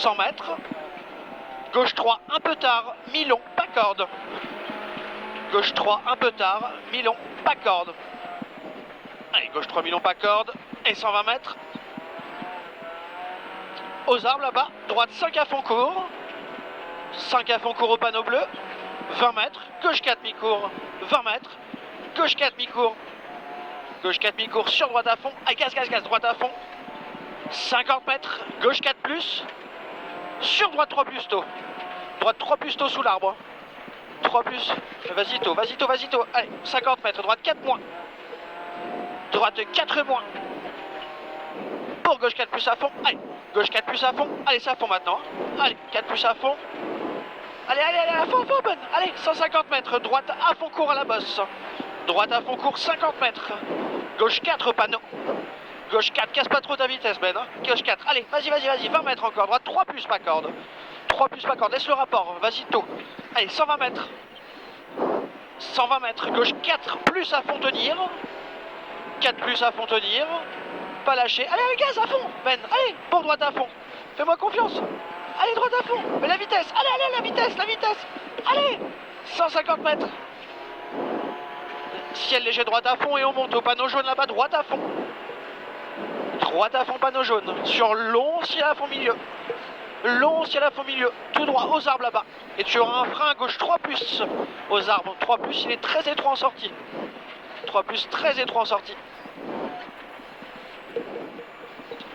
100 mètres. Gauche 3, un peu tard, mi-long, pas corde. Gauche 3, un peu tard, mi-long, pas corde. Allez, gauche 3, mi-long, pas corde. Et 120 mètres. Aux arbres là-bas, droite 5 à fond court. 5 à fond court au panneau bleu. 20 mètres, gauche 4 mi-court. 20 mètres, gauche 4 mi-court. Gauche 4 mi-court sur droite à fond. Allez, gaz, droite à fond. 50 mètres, gauche 4 plus. Sur droite 3 plus tôt. Droite 3 plus tôt sous l'arbre. 3 plus. Vas-y tôt. Allez, 50 mètres, droite 4 moins. Droite 4 moins. Pour gauche 4 plus à fond. Allez, gauche 4 plus à fond. Allez, c'est à fond maintenant. Allez, 4 plus à fond. Allez, à fond, bonne. Allez, 150 mètres, droite à fond court à la bosse. Droite à fond court, 50 mètres. Gauche 4 au panneau. Gauche 4, casse pas trop ta vitesse, Ben. Hein. Gauche 4, allez, vas-y, 20 mètres encore. Droite 3 plus, pas corde. 3 plus, pas corde, laisse le rapport, vas-y tôt. Allez, 120 mètres. 120 mètres, gauche 4 plus à fond tenir. 4 plus à fond tenir. Pas lâcher. Allez, gaz à fond, Ben. Allez, pour droite à fond. Fais-moi confiance. Allez, droite à fond. Mais la vitesse. Allez, la vitesse. Allez, 150 mètres. Ciel léger, droite à fond et on monte au panneau jaune là-bas, droite à fond. Droite à fond, panneau jaune. Sur long ciel à fond milieu. Long ciel à fond milieu. Tout droit aux arbres là-bas. Et tu auras un frein à gauche 3 plus aux arbres. 3 plus, il est très étroit en sortie. 3 plus, très étroit en sortie.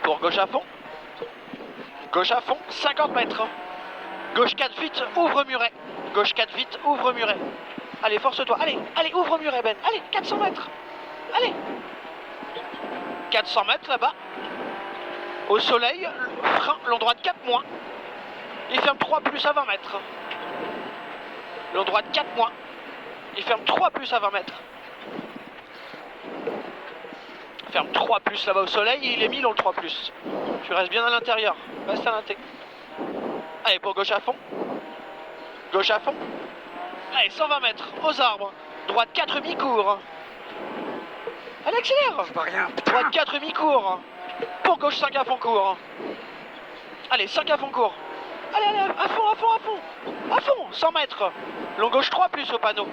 Pour gauche à fond. Gauche à fond, 50 mètres. Gauche 4 vite, ouvre muret. Gauche 4 vite, ouvre muret. Allez, force-toi. Allez, ouvre muret, Ben. Allez, 400 mètres. Allez. 400 mètres là-bas. Au soleil, frein, long droite 4 moins. Il ferme 3 plus à 20 mètres. Long droite 4 moins. Il ferme 3 plus à 20 mètres. Ferme 3 plus là-bas au soleil et il est mis long 3 plus. Tu restes bien à l'intérieur. Reste à l'intérieur. Allez, pour gauche à fond. Gauche à fond. Allez, 120 mètres aux arbres. Droite 4 mi-court. Allez, accélère. Je vois rien. Droite 4 mi-court. Pour gauche 5 à fond court. Allez, 5 à fond court. Allez, à fond. 100 mètres. Long gauche 3 plus au panneau.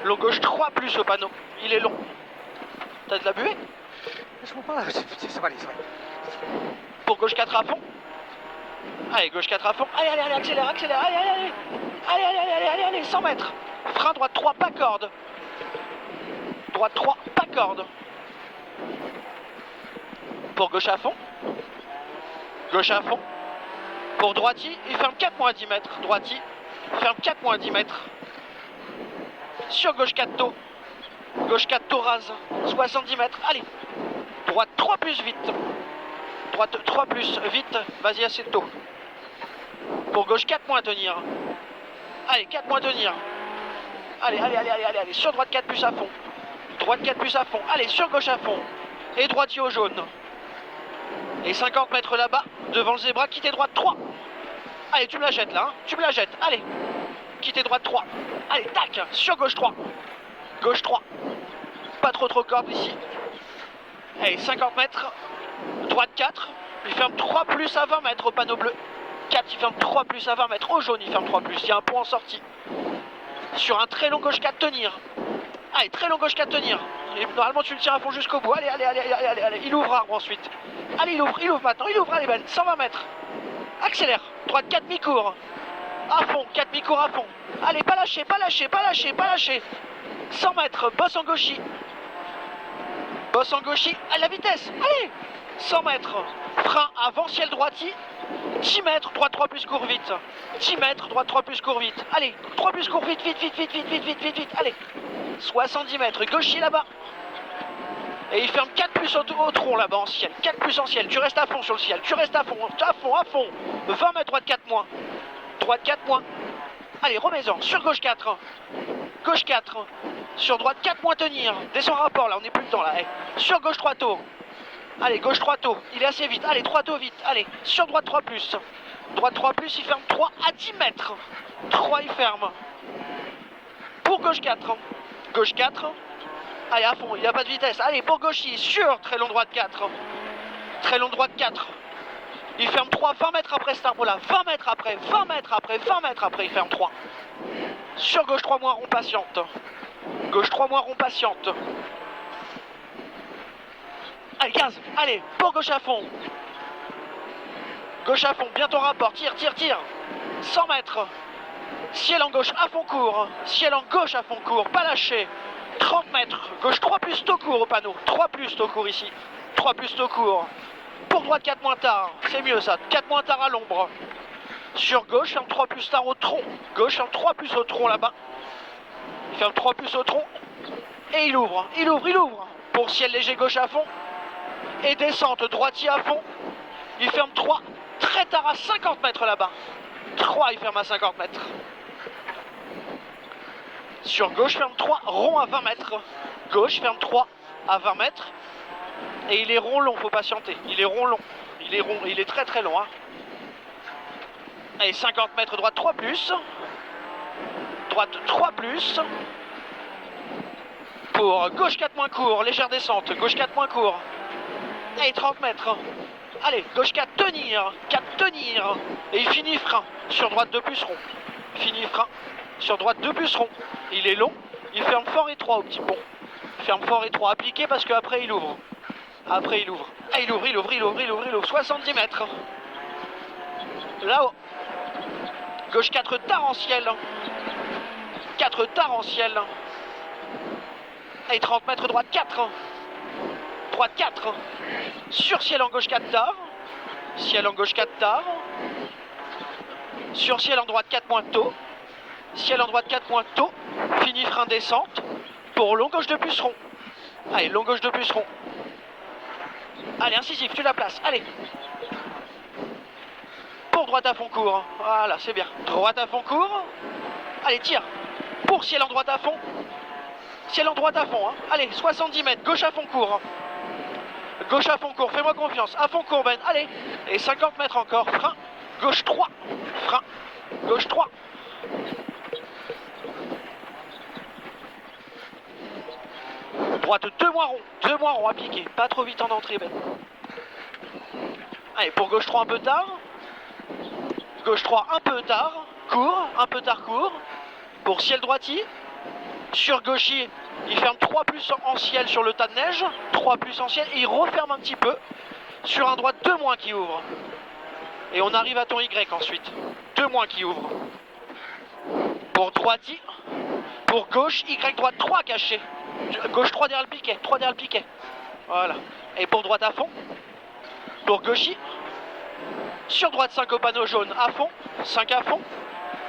Long gauche 3 plus au panneau. Il est long. T'as de la buée? Je vois pas. Ça va aller. Pour gauche 4 à fond. Allez, gauche 4 à fond. Allez, accélère. Allez, 100 mètres. Frein droite 3, pas corde. Droite 3, pas corde. Pour gauche à fond. Gauche à fond. Pour droiti, il ferme 4 moins 10 mètres. Droiti, ferme 4 moins 10 mètres. Sur gauche 4 taux. Gauche 4 taux rase. 70 mètres. Allez. Droite 3 plus vite. Droite 3 plus vite. Vas-y, assez tôt. Pour gauche 4 moins tenir. Allez, 4 moins tenir. Allez. Sur droite 4 plus à fond. Droite 4 plus à fond. Allez, sur gauche à fond. Et droitier au jaune. Et 50 mètres là-bas, devant le zébra, quittez droite 3. Allez, tu me la jettes là, hein. Tu me la jettes. Allez. Quittez droite 3. Allez, tac. Sur gauche 3. Gauche 3. Pas trop corde ici. Allez, 50 mètres. Droite 4. Il ferme 3 plus à 20 mètres au panneau bleu. 4, il ferme 3 plus à 20 mètres. Au jaune, il ferme 3 plus. Il y a un pont en sortie. Sur un très long gauche 4 tenir. Allez, très long gauche 4 tenir. Et normalement, tu le tires à fond jusqu'au bout. Allez. Il ouvre arbre ensuite. Allez, il ouvre maintenant. Allez, Ben. 120 mètres. Accélère. Droite 4 mi-court. À fond. 4 mi-court à fond. Allez, pas lâcher. 100 mètres. Bosse en gauchis. À la vitesse. Allez. 100 mètres. Frein avant ciel droiti. 10 mètres. Droite 3 plus court vite. 10 mètres. Droite 3 plus court vite. Allez. 3 plus court vite. Allez. 70 mètres. Gauchis là-bas. Et il ferme 4 plus au tronc là-bas en ciel. 4 plus en ciel. Tu restes à fond sur le ciel. Tu restes à fond. 20 mètres. Droite 4 moins. Droite 4 moins. Allez, remets-en. Sur gauche 4. Gauche 4. Sur droite 4 moins tenir. Descends rapport là. On n'est plus dedans là. Hey. Sur gauche 3 taux. Allez, gauche 3 taux. Il est assez vite. Allez, 3 taux vite. Allez, sur droite 3 plus. Droite 3 plus, il ferme 3 à 10 mètres. 3, il ferme. Pour gauche 4. Gauche 4. Allez, à fond, il n'y a pas de vitesse. Allez, pour gauche, sur très long droite 4. Très long droite 4. Il ferme 3, 20 mètres après cet arbre là, 20 mètres après, 20 mètres après, 20 mètres après, il ferme 3. Sur gauche 3 moins, rond patiente. Gauche 3 moins, rond patiente. Allez, 15, allez, pour gauche à fond. Gauche à fond, bien ton rapport, tire, tire, tire. 100 mètres. Ciel en gauche à fond court. Ciel en gauche à fond court, pas lâché. 30 mètres, gauche 3 plus taux court au panneau. 3 plus taux court ici. 3 plus taux court. Pour droite 4 moins tard, c'est mieux ça. 4 moins tard à l'ombre. Sur gauche, ferme 3 plus tard au tronc. Gauche, ferme 3 plus au tronc là-bas. Il ferme 3 plus au tronc. Et il ouvre, il ouvre, il ouvre. Pour ciel léger gauche à fond. Et descente droitier à fond. Il ferme 3 très tard à 50 mètres là-bas. 3, il ferme à 50 mètres. Sur gauche, ferme 3, rond à 20 mètres. Gauche, ferme 3 à 20 mètres. Et il est rond long, faut patienter. Il est rond long. Il est rond, il est très très long. Hein. Allez, 50 mètres, droite 3 plus. Droite 3 plus. Pour gauche 4 moins court, légère descente. Gauche 4 moins court. Allez, 30 mètres. Allez, gauche 4, tenir. 4, tenir. Et il finit frein. Sur droite 2 plus rond. Fini frein. Sur droite 2 plus rond. Il est long. Il ferme fort étroit au petit pont. Ferme fort étroit. Appliqué parce qu'après il ouvre. Après il ouvre. Ah, il ouvre, il ouvre, il ouvre, il ouvre, il ouvre. 70 mètres. Là-haut. Gauche 4 tard en ciel. 4 tard en ciel. Allez, 30 mètres, droite 4. Droite 4. Sur ciel en gauche 4 tard. Ciel en gauche 4 tard. Sur ciel en droite 4 moins tôt. Ciel en droite 4 moins tôt. Fini frein descente. Pour long gauche de puceron. Allez, long gauche de puceron. Allez, incisif, tu la places. Allez. Pour droite à fond court. Voilà, c'est bien. Droite à fond court. Allez, tire. Pour ciel en droite à fond. Ciel en droite à fond. Hein. Allez, 70 mètres. Gauche à fond court. Gauche à fond court. Fais-moi confiance. À fond court, Ben. Allez. Et 50 mètres encore. Frein. Gauche 3. Frein. Gauche 3. Droite 2 moins rond. 2 moins rond appliqué. Pas trop vite en entrée, Ben. Allez, pour gauche 3 un peu tard. Gauche 3 un peu tard. Court. Un peu tard court. Pour ciel droitier. Sur gauchier, il ferme 3 plus en ciel sur le tas de neige. 3 plus en ciel. Et il referme un petit peu. Sur un droite 2 moins qui ouvre. Et on arrive à ton Y ensuite. 2 moins qui ouvre. Pour droitier. Pour gauche, Y droite 3 caché. Gauche 3 derrière le piquet. 3 derrière le piquet. Voilà. Et pour droite à fond. Pour gauchis. Sur droite 5 au panneau jaune à fond. 5 à fond.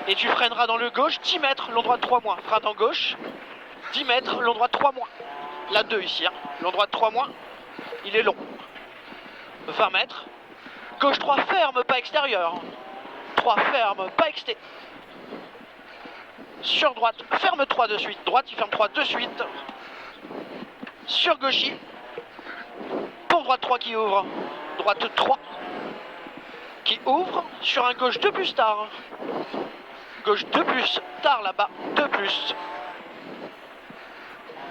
Et tu freineras dans le gauche 10 mètres, long droite 3 moins. Frein en gauche. 10 mètres, long droite 3 moins. La 2 ici. Hein. Long droite 3 moins. Il est long. 20 mètres. Gauche 3 ferme, pas extérieur. 3 ferme, pas exté. Sur droite, ferme 3 de suite. Droite, il ferme 3 de suite. Sur gauchis. Pour droite 3 qui ouvre. Droite 3 qui ouvre. Sur un gauche 2 plus tard. Gauche 2 plus tard là-bas. 2 plus.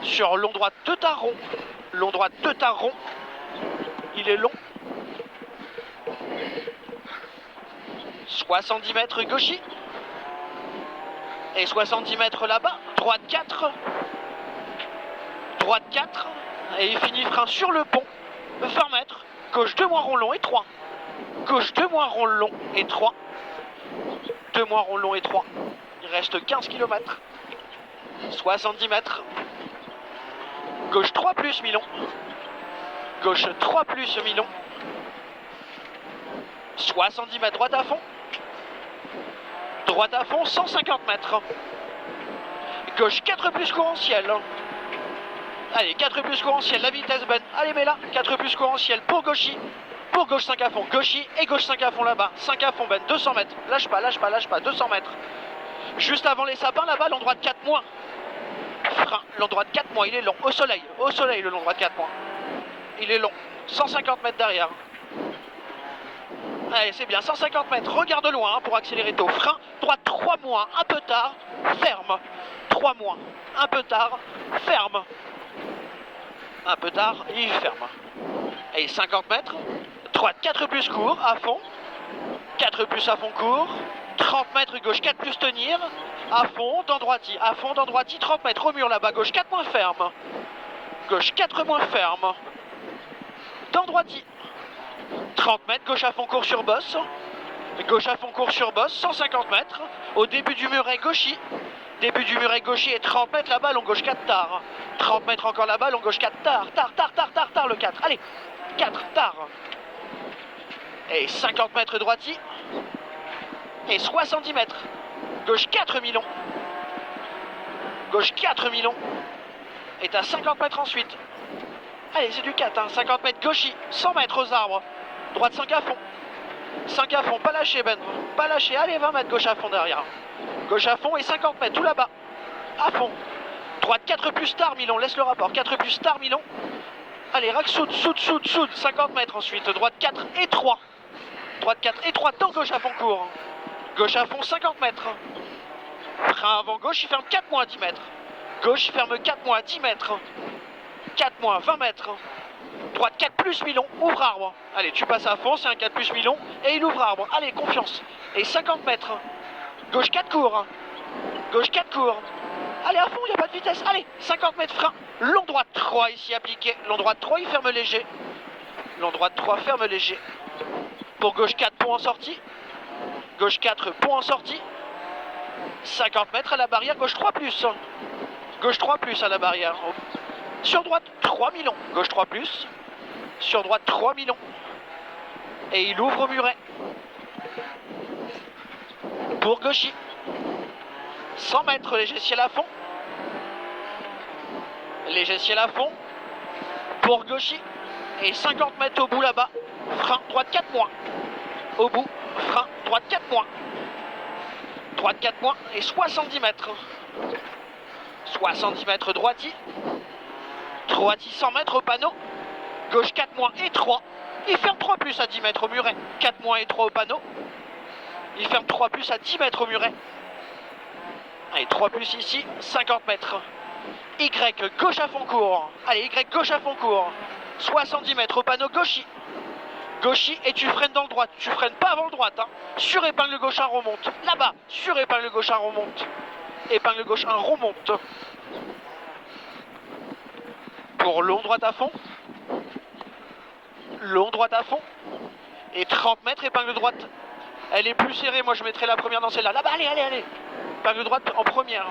Sur long droite 2 tard rond. Long droite 2 tard rond. Il est long. 70 mètres gauchis. Et 70 mètres là-bas. Droite 4. Droite 4. Et il finit frein sur le pont. 20 mètres. Gauche 2 moins rond long et 3. Gauche 2 moins rond long et 3. 2 moins rond long et 3. Il reste 15 km. 70 mètres. Gauche 3 plus mi-long. Gauche 3 plus mi-long. 70 mètres, droite à fond. Droite à fond, 150 mètres. Gauche 4 plus courant ciel. Allez, 4 plus courant ciel, la vitesse bonne. Allez, mets là, 4 plus courant ciel pour gauchis. Pour gauche 5 à fond, gauchis et gauche 5 à fond là-bas. 5 à fond, Ben, 200 mètres. Lâche pas, lâche pas, lâche pas, 200 mètres. Juste avant les sapins là-bas, long droite 4 moins. Frein, long droite 4 moins, il est long. Au soleil le long droite 4 moins. Il est long. 150 mètres derrière. Allez, c'est bien, 150 mètres. Regarde loin hein, pour accélérer tôt. Frein, droite 3 moins, un peu tard. Ferme. 3 moins, un peu tard. Ferme. Un peu tard, il ferme. Allez, 50 mètres. Droite 4 plus court, à fond. 4 plus à fond court. 30 mètres, gauche 4 plus tenir. À fond, dans droiti. À fond, dans droiti, 30 mètres au mur là-bas. Gauche 4 moins ferme. Gauche 4 moins ferme. Dans droiti. 30 mètres, gauche à fond court sur bosse. Gauche à fond court sur bosse, 150 mètres. Au début du muret gauchi. Début du muret gauchi et 30 mètres là-bas, long gauche 4 tard. 30 mètres encore là-bas, long gauche 4 tard. Tard le 4. Allez, 4 tard. Et 50 mètres droiti. Et 70 mètres. Gauche 4 mi-long. Gauche 4 mi-long. Et à 50 mètres ensuite. Allez, c'est du 4, hein. 50 mètres gauchi, 100 mètres aux arbres. Droite 5 à fond. 5 à fond, pas lâcher Ben. Pas lâcher, allez 20 mètres gauche à fond derrière. Gauche à fond et 50 mètres, tout là-bas. À fond. Droite 4 plus tard, mi-long, laisse le rapport. 4 plus tard, mi-long. Allez, rack soude, 50 mètres ensuite. Droite 4 et 3. Droite 4 et 3, dans gauche à fond court. Gauche à fond, 50 mètres. Frein avant gauche, il ferme 4 moins à 10 mètres. Gauche, il ferme 4 moins à 10 mètres. 4 moins, 20 mètres. Droite 4 plus mi-long, ouvre arbre. Allez, tu passes à fond, c'est un 4 plus mi-long. Et il ouvre arbre. Allez, confiance. Et 50 mètres. Gauche 4 court. Gauche 4 court. Allez, à fond, il n'y a pas de vitesse. Allez, 50 mètres frein. Long droite 3 ici appliqué. Long droite 3, il ferme léger. Long droite 3, ferme léger. Pour gauche 4, pont en sortie. Gauche 4, pont en sortie. 50 mètres à la barrière, gauche 3 plus. Gauche 3 plus à la barrière. Sur droite, 3 mi-long. Gauche 3 plus. Sur droite, 3 mi-long. Et il ouvre au muret. Pour gauchy. 100 mètres, léger ciel à fond. Léger ciel à fond. Pour gauchy. Et 50 mètres au bout là-bas. Frein, droite 4 moins. Au bout, frein, droite 4 moins. Droite 4 moins et 70 mètres. 70 mètres droiti. Droiti 100 mètres au panneau. Gauche 4 moins et 3. Il ferme 3 plus à 10 mètres au muret. 4 moins et 3 au panneau. Il ferme 3 plus à 10 mètres au muret. Allez, 3 plus ici, 50 mètres. Y, gauche à fond court. Allez, Y, gauche à fond court. 70 mètres au panneau gauchi. Gauchi et tu freines dans le droit. Tu freines pas avant le droit. Hein. Sur épingle gauche 1 remonte. Là-bas, sur épingle gauche 1 remonte. Épingle gauche 1 remonte. Pour long droite à fond. Long droite à fond. Et 30 mètres, épingle droite. Elle est plus serrée, moi je mettrai la première dans celle-là. Là-bas, allez, allez, allez. Épingle droite en première.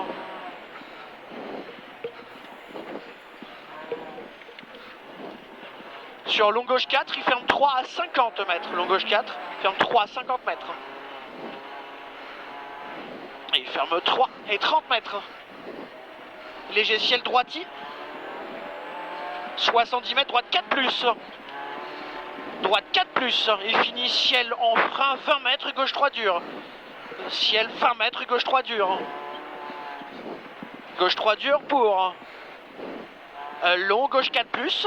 Sur long gauche 4, il ferme 3 à 50 mètres. Long gauche 4, ferme 3 à 50 mètres. Et il ferme 3 et 30 mètres. Léger ciel droiti. 70 mètres, droite 4 plus. Droite 4 plus. Il finit ciel en frein 20 mètres, gauche 3 dur. Ciel 20 mètres, gauche 3 dur. Gauche 3 dur pour long, gauche 4 plus.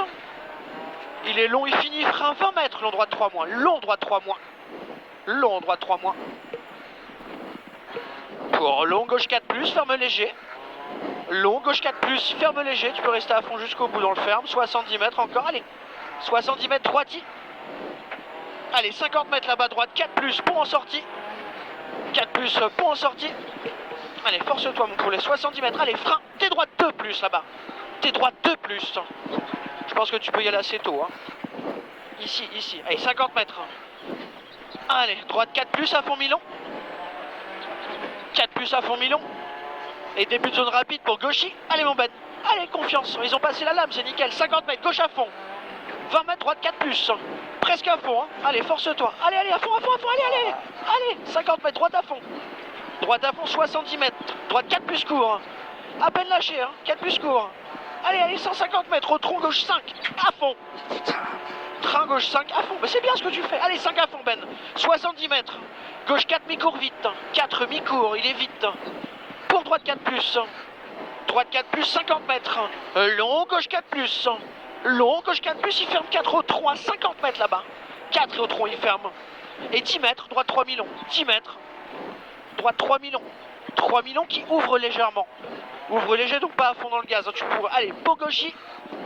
Il est long, il finit frein 20 mètres, long droite 3 moins. Long droite 3 moins. Long droite 3 moins. Pour long, gauche 4 plus, ferme léger. Long, gauche 4 plus, ferme léger. Tu peux rester à fond jusqu'au bout dans le ferme. 70 mètres encore, allez. 70 mètres droiti. Allez, 50 mètres là-bas, droite 4 plus, pont en sortie. 4 plus, pont en sortie. Allez, force-toi mon poulet, 70 mètres, allez, frein. T'es droite 2 plus là-bas. T'es droite 2 plus. Je pense que tu peux y aller assez tôt. Hein. Ici, ici. Allez, 50 mètres. Allez, droite 4 plus à fond mi-long. 4 plus à fond mi-long. Et début de zone rapide pour gauchy. Allez mon Ben. Allez, confiance. Ils ont passé la lame, c'est nickel. 50 mètres, gauche à fond. 20 mètres, droite 4 plus. Presque à fond. Hein. Allez, force-toi. Allez, allez, à fond, à fond, à fond. Allez, allez. Allez, 50 mètres, droite à fond. Droite à fond, 70 mètres. Droite 4 plus court. À peine lâché, hein. 4 plus court. Allez, allez, 150 mètres, au tronc gauche 5, à fond. Train gauche 5, à fond. Mais c'est bien ce que tu fais. Allez, 5 à fond, Ben. 70 mètres. Gauche 4, mi-court vite. 4, mi-court, il est vite. Pour droite 4 plus. Droite 4 plus, 50 mètres. Long, gauche 4 plus. Long, gauche 4 plus, il ferme 4 au tronc, 50 mètres là-bas. 4 au tronc, il ferme. Et 10 mètres, droite 3 mi-long. 10 mètres. Droite 3 mi-long. 3 mi-long qui ouvre légèrement. Ouvre léger, donc pas à fond dans le gaz. Hein, tu pourrais. Allez, pour gauchy.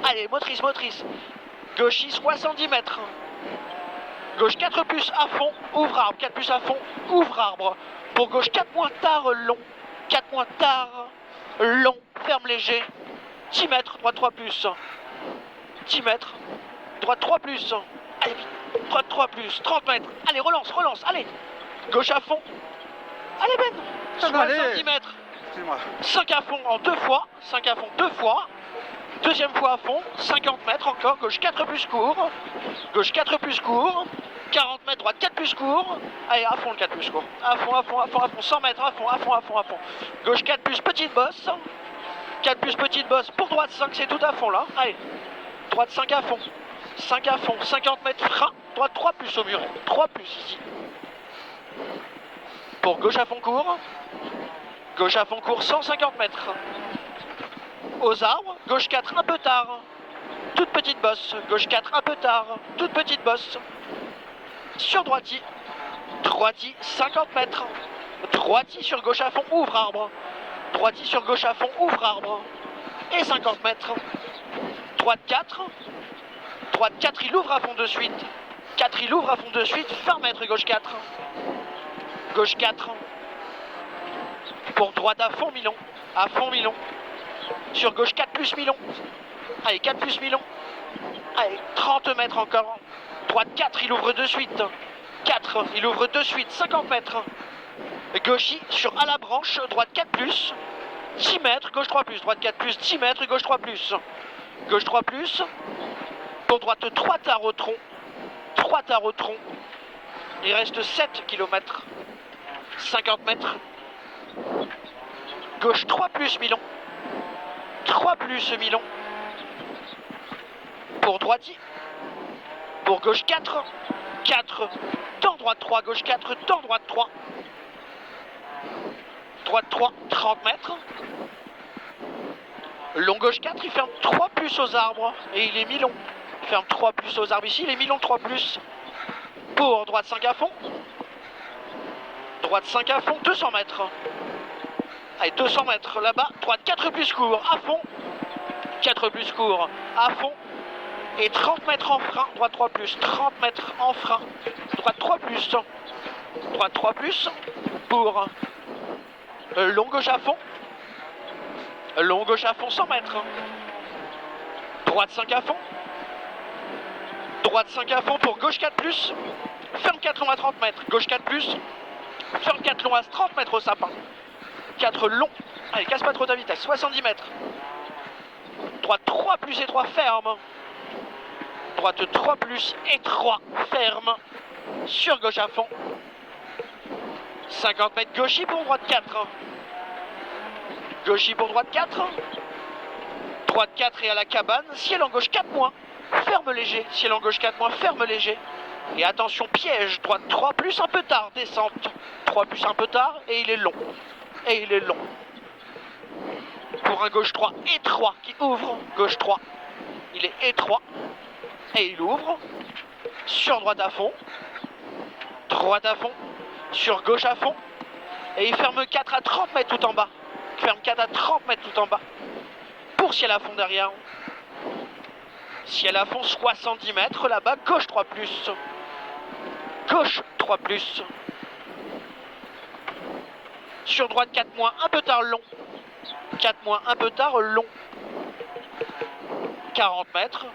Allez, motrice, motrice. Gauchy, 70 mètres. Gauche 4 plus à fond, ouvre arbre, 4 plus à fond, ouvre arbre. Pour gauche 4 moins tard, long. 4 moins tard, long, ferme léger. 10 mètres, droite 3 plus. 10 mètres, droite 3 plus. Allez vite, droite 3 plus, 30 mètres. Allez, relance, relance, allez. Gauche à fond. Allez Ben, Ah bah, allez. 70 mètres. Excusez-moi. 5 à fond en 2 fois, 5 à fond 2 fois. Deuxième fois à fond, 50 mètres encore, gauche 4 plus court. Gauche 4 plus court. 40 mètres, droite 4 plus court. Allez, à fond le 4 plus court. À fond, à fond, à fond, à fond. 100 mètres, à fond, à fond, à fond, à fond. Gauche 4 plus petite bosse. 4 plus petite bosse pour droite 5, c'est tout à fond là. Allez, droite 5 à fond. 5 à fond, 50 mètres frein. Droite 3 plus au muret. 3 plus ici. Pour gauche à fond court. Gauche à fond court, 150 mètres. Aux arbres, gauche 4 un peu tard. Toute petite bosse. Gauche 4 un peu tard. Toute petite bosse. Sur droiti. Droiti, 50 mètres. Droiti sur gauche à fond, ouvre arbre. Droiti sur gauche à fond, ouvre arbre. Et 50 mètres. Droite 4. Droite 4, il ouvre à fond de suite. 4, il ouvre à fond de suite. 20 mètres, gauche 4. Gauche 4. Pour droite à fond, Milon. À fond, Milon. Sur gauche 4 plus Milon. Allez, 4 plus Milon. Allez, 30 mètres encore. Droite 4, il ouvre de suite. 4, il ouvre de suite. 50 mètres. Gauchy sur à la branche. Droite 4 plus. 10 mètres. Gauche 3 plus. Droite 4 plus. 10 mètres. Gauche 3 plus. Gauche 3 plus. Pour droite 3 tares au tronc. 3 tares au tronc. Il reste 7 km. 50 mètres. Gauche 3 plus Milon. 3 plus Milon. Pour droiti. Pour gauche 4. 4. Dans droite 3. Gauche 4. Dans droite 3. Droite 3. 30 mètres. Long gauche 4. Il ferme 3 plus aux arbres. Et il est Milon. Il ferme 3 plus aux arbres ici. Il est Milon 3 plus. Pour droite 5 à fond. Droite 5 à fond. 200 mètres. Allez, 200 mètres là-bas. Droite 4 plus court. À fond. 4 plus court. À fond. Et 30 mètres en frein. Droite 3 plus. 30 mètres en frein. Droite 3 plus. Droite 3 plus. Pour long gauche à fond. Long gauche à fond 100 mètres. Droite 5 à fond. Droite 5 à fond pour gauche 4 plus. Ferme 4 long à 30 mètres. Gauche 4 plus. Ferme 4 long à 30 mètres au sapin. 4 long. Allez, casse pas trop ta vitesse. 70 mètres. Droite 3 plus et 3 ferme. Droite 3 plus et 3 ferme. Sur gauche à fond. 50 mètres gauchy pour droite 4. Gauchy pour droite 4. Droite 4 et à la cabane. Ciel en gauche 4 moins. Ferme léger. Ciel en gauche 4 moins. Ferme léger. Et attention, piège. Droite 3 plus un peu tard. Descente. 3 plus un peu tard. Et il est long. Et il est long. Pour un gauche 3 étroit qui ouvre. Gauche 3. Il est étroit. Et il ouvre. Sur droite à fond. Droite à fond. Sur gauche à fond. Et il ferme 4 à 30 mètres tout en bas. Il ferme 4 à 30 mètres tout en bas. Pour ciel à fond derrière. Ciel à fond 70 mètres là-bas. Gauche 3 plus. Gauche 3 plus. Sur droite 4 moins. Un peu tard long. 4 moins. Un peu tard long. 40 mètres.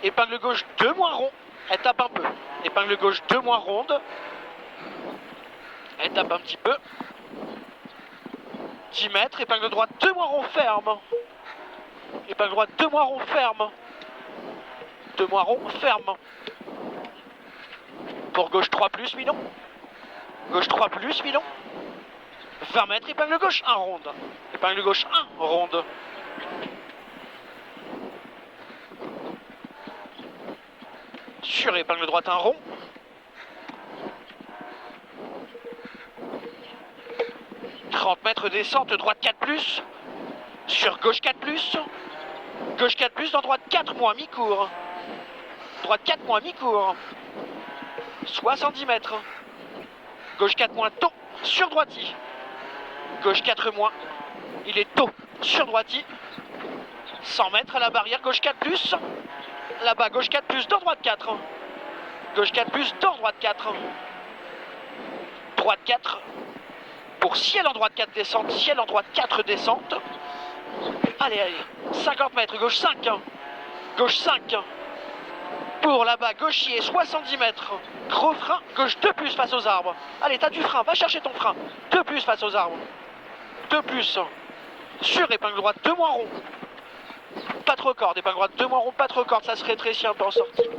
Épingle gauche 2 moins rond. Elle tape un peu. Épingle gauche 2 moins ronde. Elle tape un petit peu. 10 mètres. Épingle droite 2 moins rond ferme. Épingle droite 2 moins rond ferme. 2 moins rond ferme. Pour gauche 3 plus Milon. Gauche 3 plus Milon. 20 mètres. Épingle gauche 1 ronde. Épingle gauche 1 ronde. Sur épingle droite 1 rond. Mètres descente, droite 4 plus. Sur gauche 4 plus. Gauche 4 plus dans droite 4 moins mi-court. Droite 4 moins mi-court. 70 mètres. Gauche 4 moins tôt. Sur droiti. Gauche 4 moins. Il est tôt. Sur droiti. 100 mètres à la barrière. Gauche 4 plus. Là-bas, gauche 4 plus dans droite 4. Gauche 4 plus dans droite 4. Droite 4. Pour ciel en droite 4 descente, ciel en droite 4 descente. Allez, allez. 50 mètres, gauche 5. Gauche 5. Pour là-bas, gauchier, 70 mètres. Gros frein, gauche 2 plus face aux arbres. Allez, t'as du frein, va chercher ton frein. 2 plus face aux arbres. 2 plus. Sur épingle droite, 2 moins rond. Pas trop corde, épingle droite, 2 moins rond, pas trop corde, ça se rétrécit un peu en sortie.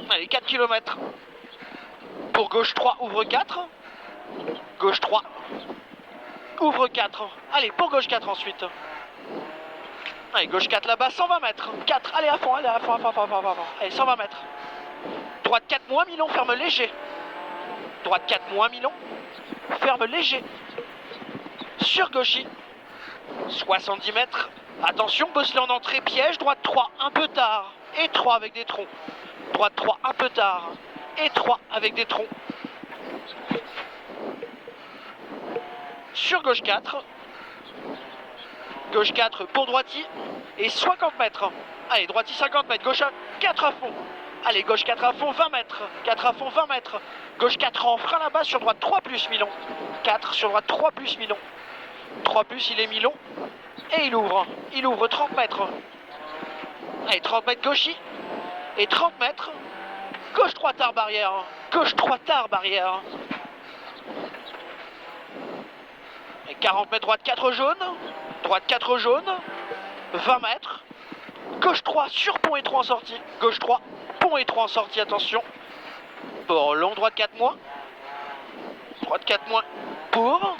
Allez, 4 km. Pour gauche 3, ouvre 4. Gauche 3. Ouvre 4. Allez, pour gauche 4 ensuite. Allez, gauche 4 là-bas, 120 mètres. 4, allez à fond, allez à fond, à fond, à fond, à fond, à fond. Allez, 120 mètres. Droite 4 moins mi-long, ferme léger. Droite 4 moins mi-long, ferme léger. Sur gauchy. 70 mètres. Attention, bosselet en entrée, piège. Droite 3, un peu tard. Et 3 avec des troncs. Droite 3, un peu tard. Et 3 avec des troncs. Sur gauche 4. Gauche 4 pour droiti. Et 50 mètres. Allez, droiti 50 mètres. Gauche 4 à fond. Allez, gauche 4 à fond, 20 mètres. 4 à fond, 20 mètres. Gauche 4 en frein là-bas, sur droite 3 plus mi-long. 4 sur droite 3 plus mi-long. 3 plus, il est mi-long. Et il ouvre. Il ouvre 30 mètres. Allez, 30 mètres gauchy. Et 30 mètres. Gauche 3 tard barrière. Gauche 3 tard barrière. Et 40 mètres droite 4 jaune. Droite 4 jaune. 20 mètres. Gauche 3 sur pont et 3 en sortie. Gauche 3, pont et 3 en sortie, attention. Bon, long, droite 4 moins. Droite 4 moins pour.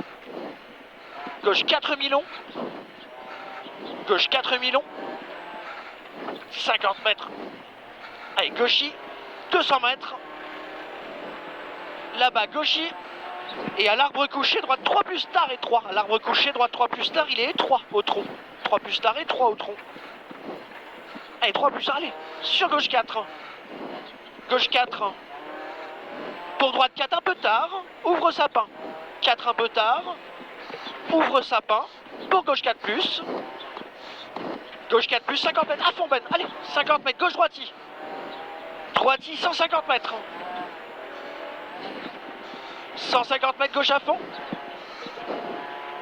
Gauche 4 mi-long. Gauche 4 mi-long. 50 mètres. Allez, gauchy, 200 mètres. Là-bas, gauchy. Et à l'arbre couché, droite 3 plus tard et 3. À l'arbre couché, droite 3 plus tard, il est étroit au tronc. 3 plus tard et 3 au tronc. Allez, 3 plus tard, allez. Sur gauche 4. Gauche 4. Pour droite 4 un peu tard. Ouvre sapin. 4 un peu tard. Ouvre sapin. Pour gauche 4 plus. Gauche 4 plus, 50 mètres. À fond, Ben. Allez, 50 mètres. Gauche droiti. Droiti, 150 mètres. 150 mètres gauche à fond.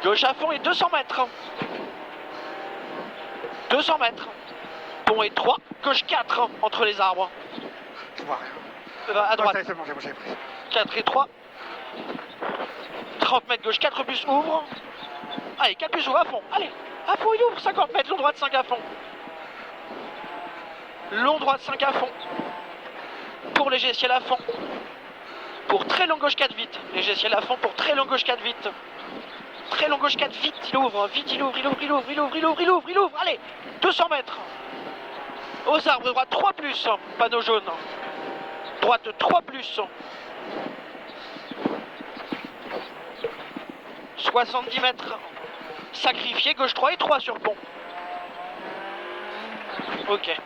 Gauche à fond et 200 mètres. 200 mètres. Pont et 3. Gauche 4 entre les arbres. Je vois rien. À droite. C'est bon, j'ai pris. 4 et 3. 30 mètres gauche, 4 plus ouvre. Allez, 4 plus ouvre à fond. Allez, à fond, il ouvre. 50 mètres, long droite 5 à fond. Long droite 5 à fond. Pour léger ciel à fond. Pour très long gauche 4 vite. Léger ciel à fond pour très long gauche 4 vite. Très long gauche 4 vite, il ouvre. Vite, il ouvre, il ouvre, il ouvre, il ouvre, il ouvre, il ouvre, il ouvre. Allez, 200 mètres. Aux arbres, droite 3 plus. Panneau jaune. Droite 3 plus. 70 mètres. Sacrifié, gauche 3 et 3 sur pont. Ok.